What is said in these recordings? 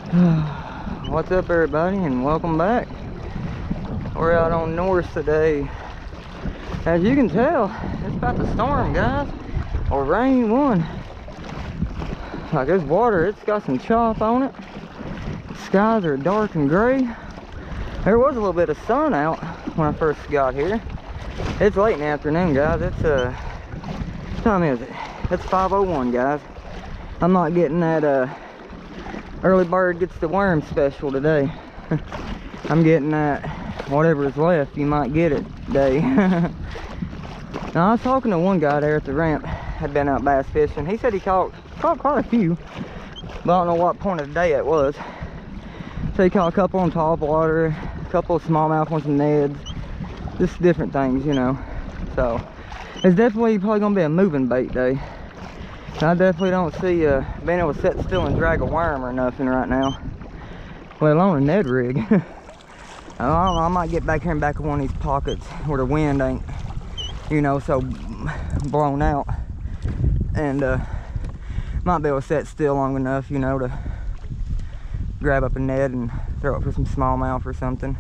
What's up, everybody, and welcome back. We're out on Norris today. As you can tell, it's about to storm, guys, or rain, one. Like this water, it's got some chop on it. The skies are dark and gray. There was a little bit of sun out when I first got here. It's late in the afternoon, guys. It's what time is it? It's 5:01, guys. I'm not getting that early bird gets the worm special today. I'm getting that whatever is left, you might get it day. Now, I was talking to one guy there at the ramp, had been out bass fishing. He said he caught quite a few, but I don't know what point of the day it was. So he caught a couple on top water, a couple of smallmouth ones and neds, just different things, you know. So it's definitely probably gonna be a moving bait day. I definitely don't see being able to sit still and drag a worm or nothing right now, let alone a Ned rig. I don't know, I might get back here and back of one of these pockets where the wind ain't, you know, so blown out, and might be able to sit still long enough, you know, to grab up a Ned and throw it for some smallmouth or something.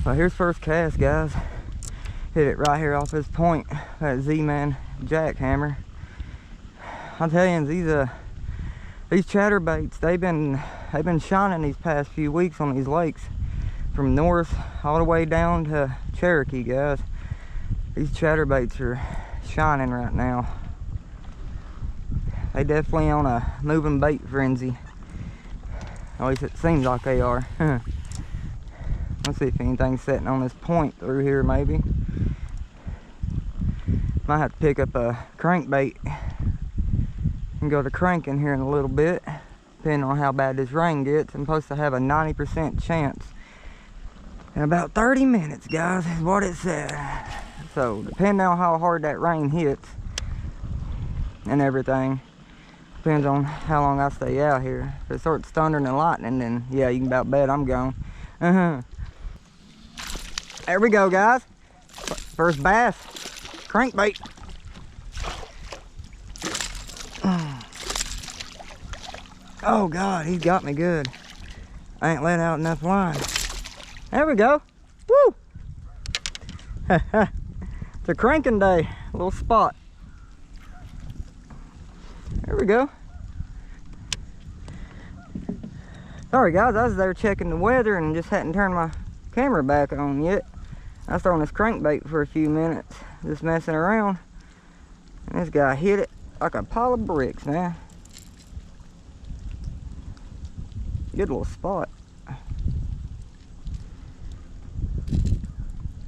Well, here's first cast, guys. Hit it right here off this point, that Z-Man jackhammer. I'll tell you, these chatterbaits, they've been shining these past few weeks on these lakes, from Norris all the way down to Cherokee, guys. These chatterbaits are shining right now. They definitely on a moving bait frenzy. At least it seems like they are. Let's see if anything's sitting on this point through here, maybe. Might have to pick up a crankbait and go to cranking here in a little bit, depending on how bad this rain gets. I'm supposed to have a 90% chance in about 30 minutes, guys, is what it said. So depending on how hard that rain hits and everything, depends on how long I stay out here. If it starts thundering and lightning, then yeah, you can about bet I'm gone. There we go, guys. First bass, crankbait. Oh God, he's got me good. I ain't let out enough line. There we go. Woo! It's a cranking day. A little spot. There we go. Sorry guys, I was there checking the weather and just hadn't turned my camera back on yet. I was throwing this crankbait for a few minutes, just messing around. And this guy hit it like a pile of bricks, man. Good little spot.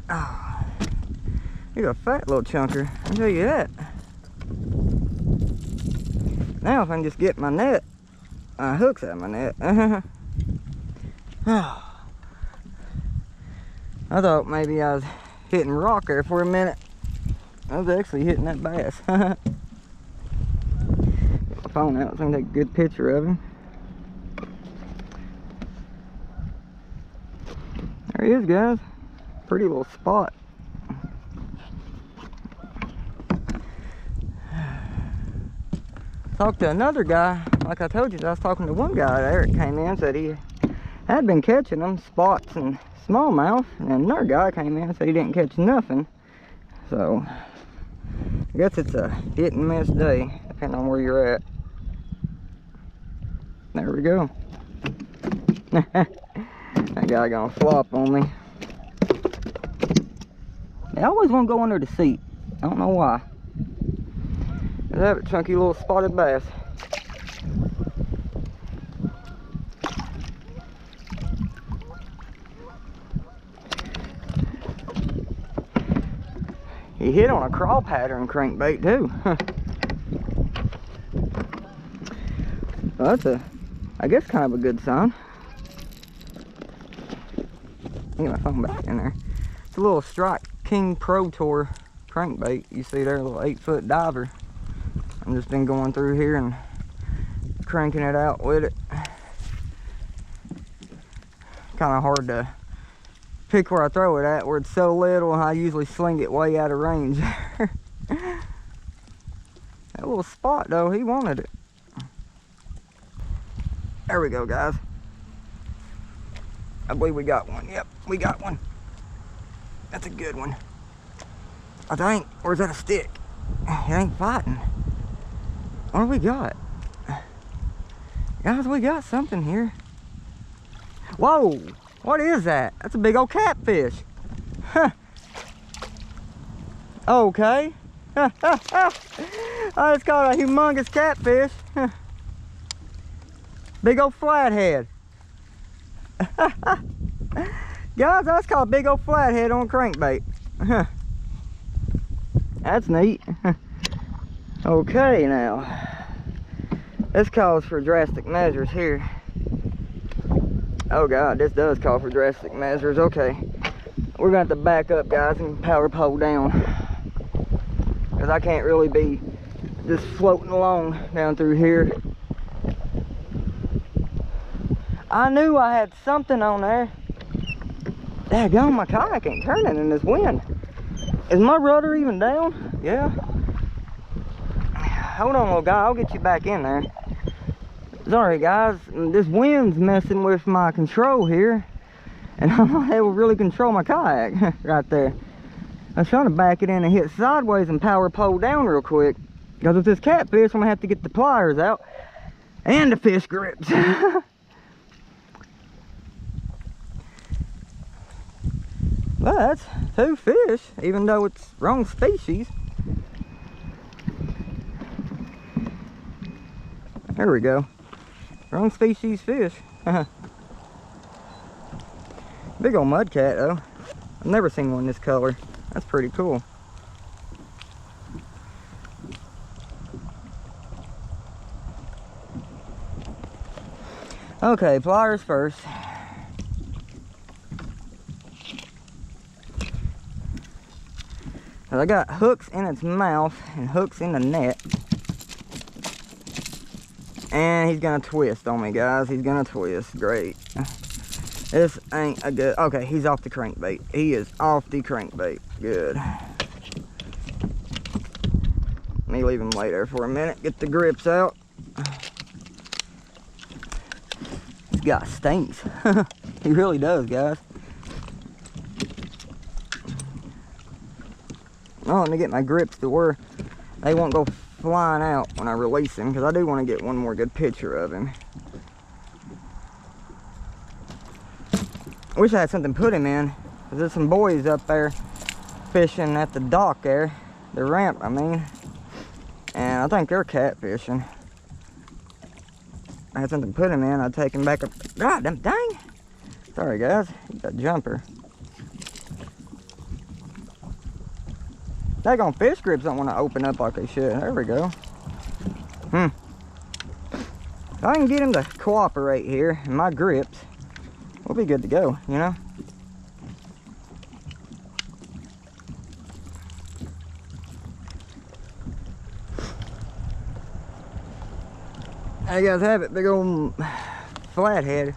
Oh, you're a fat little chunker, I'll tell you that. Now if I can just get my net, hooks out of my net. Oh. I thought maybe I was hitting rock there for a minute. I was actually hitting that bass. Get my phone out so I can take a good picture of him. There he is, guys. Pretty little spot. Talked to another guy, like I told you, I was talking to one guy there that came in, said he had been catching them, spots and smallmouth, and another guy came in and said he didn't catch nothing. So I guess it's a hit and miss day, depending on where you're at. There we go. That guy gonna flop on me. They always want to go under the seat. I don't know why. There's that chunky little spotted bass. He hit on a crawl pattern crankbait too. Well, that's I guess kind of a good sign. Get my phone back in there. It's a little Strike King Pro Tour crankbait. You see there, a little 8-foot diver. I've just been going through here and cranking it out with it. Kind of hard to pick where I throw it at, where it's so little. I usually sling it way out of range. That little spot though, he wanted it. There we go, guys. I believe we got one. Yep, we got one. That's a good one. I think. Or is that a stick? It ain't fighting. What do we got? Guys, we got something here. Whoa! What is that? That's a big old catfish. Huh. Okay. Oh, it's called a humongous catfish. Huh. Big old flathead. Guys, that's called a big old flathead on crankbait. Huh. That's neat. Okay, now. This calls for drastic measures here. Oh God, this does call for drastic measures. Okay. We're gonna have to back up, guys, and power pole down. Because I can't really be just floating along down through here. I knew I had something on there. Daggone, my kayak ain't turning in this wind. Is my rudder even down? Yeah. Hold on, little guy, I'll get you back in there. Sorry guys, this wind's messing with my control here. And I'm not able to really control my kayak right there. I was trying to back it in and hit sideways and power pole down real quick. Because with this catfish, I'm gonna have to get the pliers out. And the fish grips. Well, that's 2 fish, even though it's wrong species. There we go. Wrong species fish. Big old mudcat though. I've never seen one this color. That's pretty cool. Okay, pliers first. I got hooks in its mouth and hooks in the net. And he's gonna twist on me, guys. He's gonna twist. Great. This ain't a good... Okay, he's off the crankbait. He is off the crankbait. Good. Let me leave him lay there for a minute. Get the grips out. This guy stinks. He really does, guys. Oh, let me get my grips to where they won't go flying out when I release him, because I do want to get one more good picture of him. I wish I had something to put him in, because there's some boys up there fishing at the dock there, the ramp I mean, and I think they're catfishing. I had something to put him in, I'd take him back up. God dang! Sorry guys, that jumper. Daggone fish grips don't want to open up like they should. There we go. If I can get him to cooperate here, and my grips, we'll be good to go, you know? There you guys have it, big old flathead.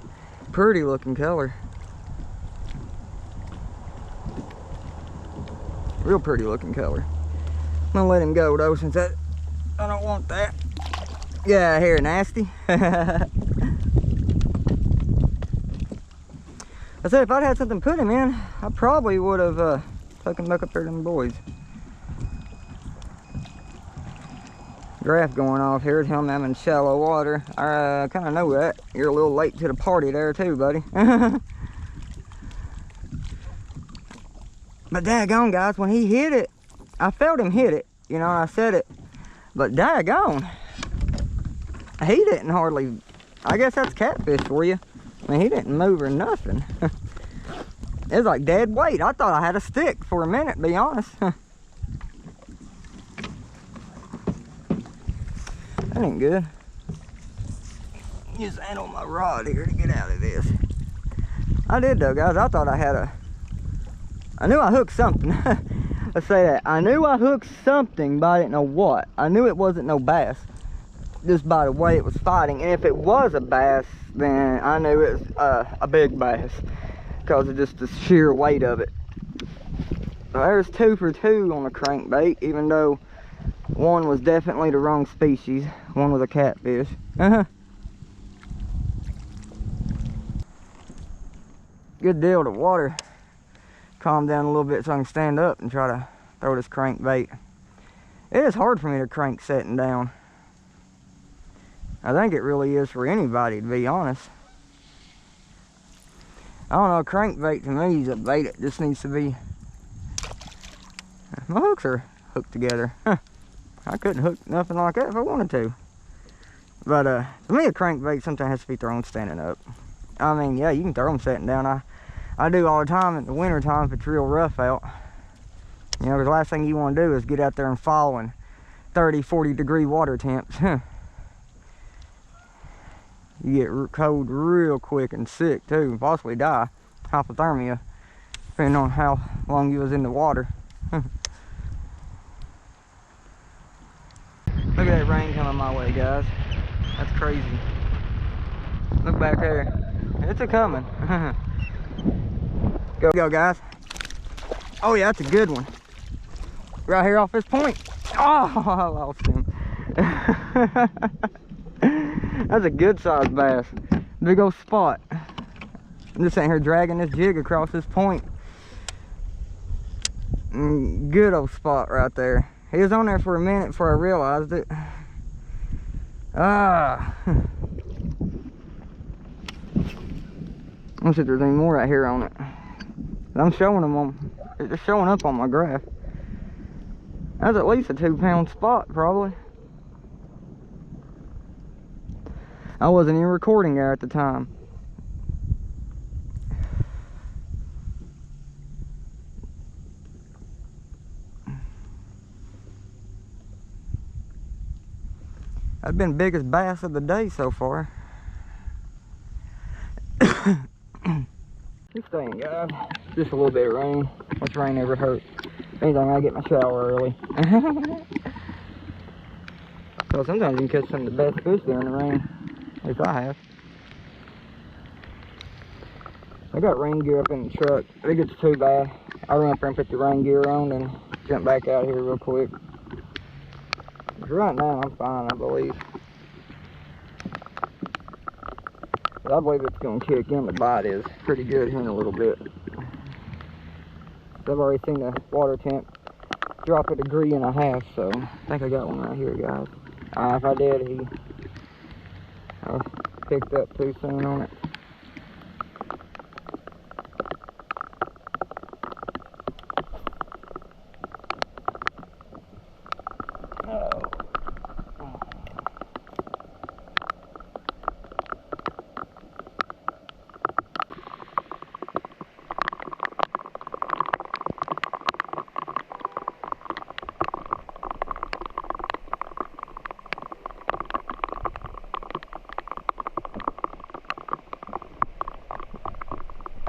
Pretty looking color. Real pretty looking color. I'm gonna let him go though, since I don't want that. Yeah, here, nasty. I said if I'd had something to put him in, I probably would have took him back up there to them boys. Draft going off here, tell me I'm in shallow water. I kind of know that. You're a little late to the party there too, buddy. But daggone, guys, when he hit it, I felt him hit it, you know, and I said it. But daggone, he didn't hardly, I guess that's catfish for you. I mean, he didn't move or nothing. It was like dead weight. I thought I had a stick for a minute, to be honest. That ain't good. Just handle my rod here to get out of this. I did though, guys. I thought I had a... I knew I hooked something. Let's say that. I knew I hooked something, but I didn't know what. I knew it wasn't no bass, just by the way it was fighting. And if it was a bass, then I knew it was a big bass, because of just the sheer weight of it. So there's 2 for 2 on the crankbait, even though one was definitely the wrong species. One was a catfish. good deal. The water calmed down a little bit so I can stand up and try to throw this crankbait. It is hard for me to crank setting down. I think it really is for anybody, to be honest. I don't know, crankbait to me is a bait that just needs to be... My hooks are hooked together. I couldn't hook nothing like that if I wanted to. But to me, a crankbait sometimes has to be thrown standing up. I mean, yeah, you can throw them sitting down. I do all the time in the winter time if it's real rough out. You know, the last thing you want to do is get out there and fall in 30, 40 degree water temps. You get cold real quick and sick too, and possibly die. Hypothermia, depending on how long you was in the water. Look at that rain coming my way, guys. That's crazy. Look back there. It's a coming. Go, guys. Oh yeah, that's a good one. Right here off this point. Oh, I lost him. That's a good sized bass. Big old spot. I'm just sitting here dragging this jig across this point. Good old spot right there. He was on there for a minute before I realized it. Let's see if there's any more right here on it. I'm showing them on, it's just showing up on my graph. That's at least a 2-pound spot, probably. I wasn't even recording there at the time. That's been the biggest bass of the day so far. Keep staying, guys. Just a little bit of rain. What's rain ever hurt? If anything, I get my shower early. So sometimes you can catch some of the best fish during the rain. At least I have. I got rain gear up in the truck. If it gets too bad, I'll run up there and put the rain gear on and jump back out here real quick. But right now, I'm fine, I believe. But I believe it's going to kick in. The bite is pretty good here in a little bit. I've already seen the water temp drop 1.5 degrees, so I think I got one right here, guys. If I did, I picked up too soon on it.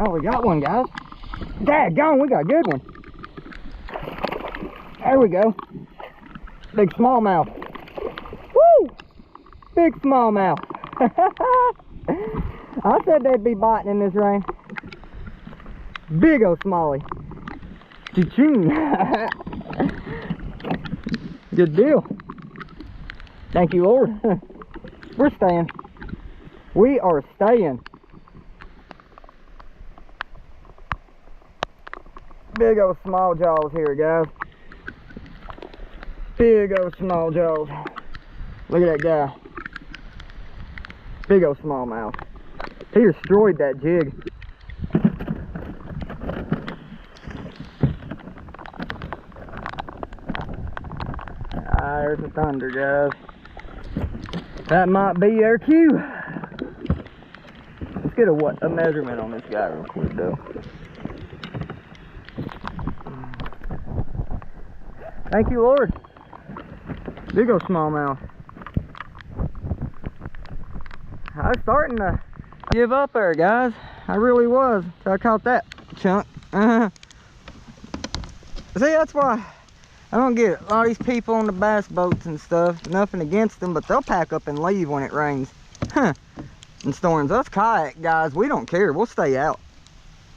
Oh, we got one, guys. Daggone, we got a good one. There we go. Big smallmouth. Woo! Big smallmouth. I said they'd be biting in this rain. Big old smallie. Cha-ching. Good deal. Thank you, Lord. We're staying. We are staying. Big old small jaws here, guys. Big old small jaws. Look at that guy. Big old smallmouth. He destroyed that jig. There's the thunder, guys. That might be our cue. Let's get a measurement on this guy real quick, though. Thank you, Lord. Big old smallmouth. I was starting to give up there, guys. I really was. So I caught that chunk. See, that's why I don't get it. A lot of these people on the bass boats and stuff, nothing against them, but they'll pack up and leave when it rains. And storms. Us kayak guys, we don't care. We'll stay out.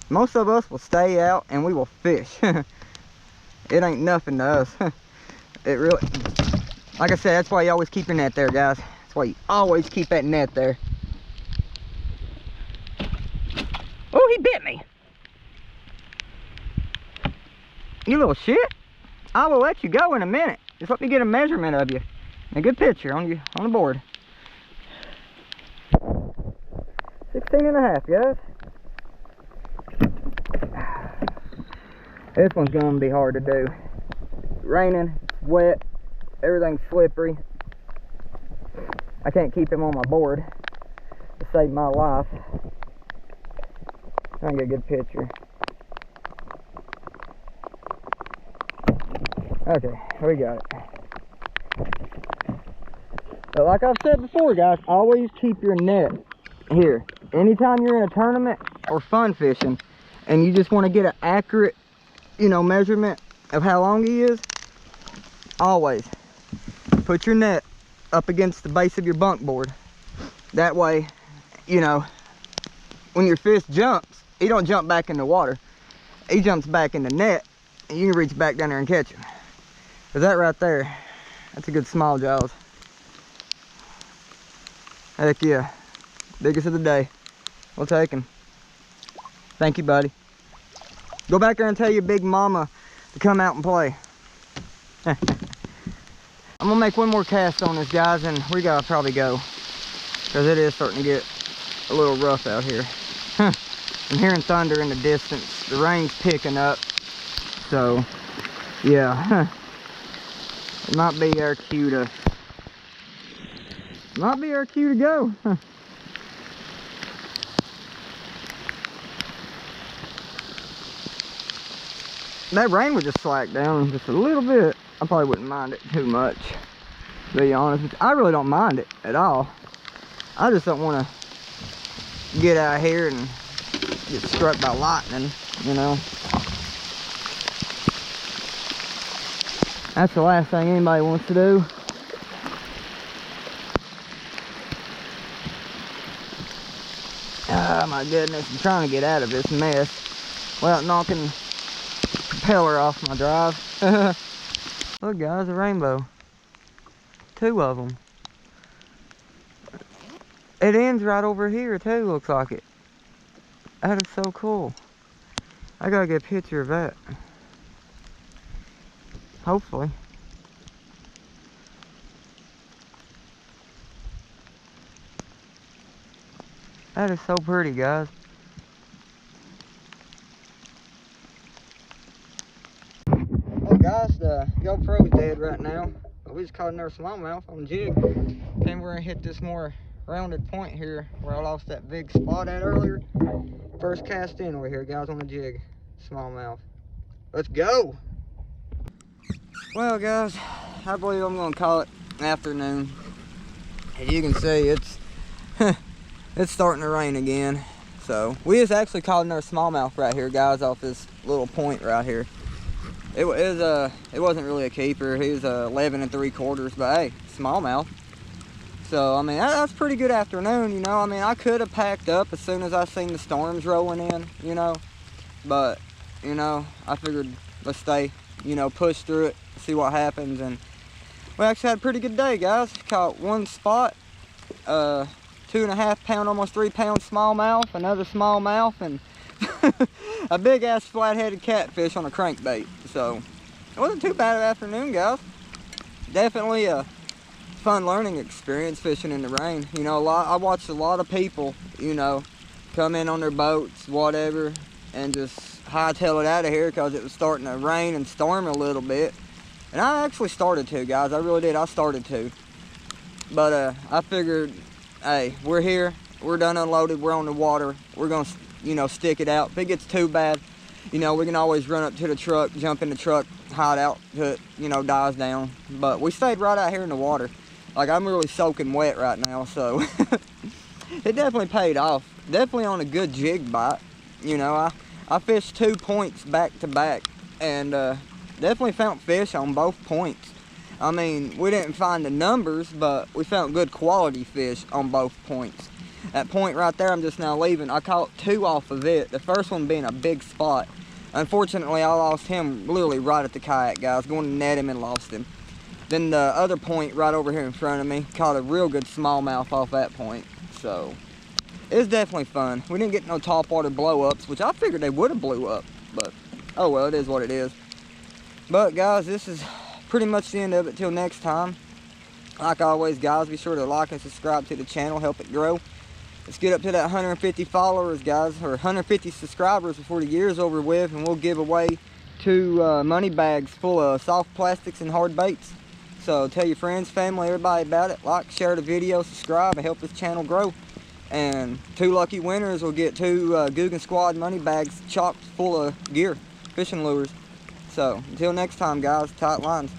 Most of us will stay out and we will fish. It ain't nothing to us. It really, like I said, that's why you always keep your net there, guys. That's why you always keep that net there. Oh, he bit me. You little shit. I will let you go in a minute. Just let me get a measurement of you. A good picture on the board. 16.5, guys. This one's gonna be hard to do. It's raining, it's wet, everything's slippery. I can't keep him on my board to save my life. I can get a good picture. Okay, we got it. But like I've said before, guys, always keep your net here. Anytime you're in a tournament or fun fishing and you just want to get an accurate, you know, measurement of how long he is, always put your net up against the base of your bunk board. That way, you know, when your fish jumps, he don't jump back in the water. He jumps back in the net and you can reach back down there and catch him. Cause that right there, that's a good small jaws. Heck yeah. Biggest of the day. We'll take him. Thank you, buddy. Go back there and tell your big mama to come out and play. I'm gonna make one more cast on this, guys, and we gotta probably go. Cause it is starting to get a little rough out here. I'm hearing thunder in the distance. The rain's picking up. So, yeah. It might be our cue to go. That rain would just slack down just a little bit. I probably wouldn't mind it too much, to be honest with you. I really don't mind it at all. I just don't want to get out here and get struck by lightning, you know. That's the last thing anybody wants to do. Oh my goodness, I'm trying to get out of this mess without knocking the propeller off my drive. Look guys, a rainbow. 2 of them. It ends right over here too, looks like it. That is so cool. I gotta get a picture of that. Hopefully. That is so pretty, guys. Oh guys, the GoPro's dead right now. We just caught another smallmouth on jig. Then we're gonna hit this more rounded point here where I lost that big spot at earlier. First cast in over here, guys, on the jig. Smallmouth. Let's go! Well guys, I believe I'm gonna call it afternoon. As you can see, it's it's starting to rain again. So we just actually caught another smallmouth right here, guys, off this little point right here. It wasn't really a keeper. He was 11 3/4, but hey, smallmouth. So I mean that's pretty good afternoon, you know. I mean I could have packed up as soon as I seen the storms rolling in, you know. But you know I figured let's stay, you know, push through it, see what happens. And we actually had a pretty good day, guys. Caught one spot, 2.5 pound, almost 3 pound smallmouth, another smallmouth, and a big ass flat-headed catfish on a crankbait. So it wasn't too bad of an afternoon, guys. Definitely a fun learning experience fishing in the rain. You know, I watched a lot of people, you know, come in on their boats, whatever, and just hightail it out of here because it was starting to rain and storm a little bit. And I actually started to, guys. I really did. I started to. But I figured, hey, we're here. We're done unloaded. We're on the water. We're going to, you know, stick it out. If it gets too bad, you know, we can always run up to the truck, jump in the truck, hide out till it, you know, dies down. But we stayed right out here in the water. Like, I'm really soaking wet right now, so it definitely paid off. Definitely on a good jig bite. You know, I fished 2 points back to back, and definitely found fish on both points. I mean, we didn't find the numbers, but we found good quality fish on both points. That point right there I'm just now leaving, I caught 2 off of it. The first one being a big spot. Unfortunately, I lost him literally right at the kayak, guys. Going to net him and lost him. Then the other point right over here in front of me, caught a real good smallmouth off that point. So, it's definitely fun. We didn't get no topwater blow-ups, which I figured they would have blew up, but oh well, it is what it is. But guys, this is pretty much the end of it. Till next time, like always guys, be sure to like and subscribe to the channel, help it grow. Let's get up to that 150 followers, guys, or 150 subscribers before the year's over with, and we'll give away 2 money bags full of soft plastics and hard baits. So tell your friends, family, everybody about it. Like, share the video, subscribe, and help this channel grow. And 2 lucky winners will get 2 Googan Squad money bags chocked full of gear, fishing lures. So until next time guys, tight lines.